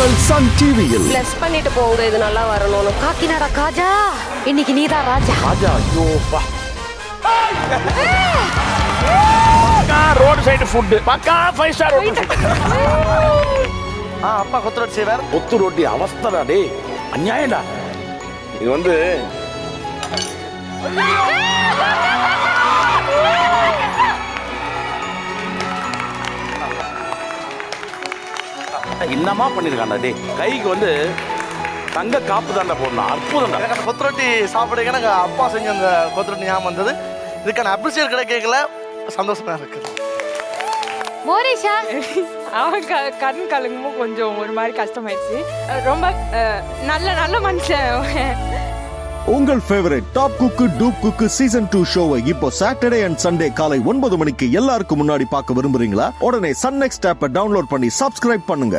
உங்கள் சன் டிவியில். பிளஸ் பண்ணிட்டு போங்க, இது நல்லா வரணும்னு. காக்கினாடா காஜா, இன்னைக்கு நீதான் ராஜா. ராஜா ஐயோ பா. பக்கா ரோட் சைடு ஃபுட், பக்கா 5 ஸ்டார் ஹோட்டல். அப்பா கொத்து ரொட்டி செய்வார். கொத்து ரொட்டி அவஸ்தடா டேய், அநியாயம்டா. இது வந்து என்னமா பண்ணிருக்காண்டா டே. கைக்கு வந்து தங்க காப்பு தாண்டா போடணும். அற்புதம்டா. எனக்கு அந்த கொத்து ரொட்டி சாப்பிடுறதுக்கு எனக்கு அப்பா செஞ்ச அந்த கொத்து ரொட்டி ஞாபகம் வந்தது. இதுக்கான அப்ரிசியேட் கிடைக்கல, சந்தோஷமா இருக்கு. மோரிஷா அவன் கண் கலங்கும்போது கொஞ்சம் ஒரு மாதிரி கஷ்டமாயிடுச்சு. ரொம்ப நல்ல மனுஷன். உங்கள் favourite top cook dupe cook season 2 ஷோவை இப்போ சாட்டர்டே அண்ட் சண்டே காலை 9 மணிக்கு எல்லாருக்கும் முன்னாடி பார்க்க விரும்புறீங்களா? உடனே சன் நெக்ஸ்ட் ஆப்பை டவுன்லோட் பண்ணி சப்ஸ்கிரைப் பண்ணுங்க.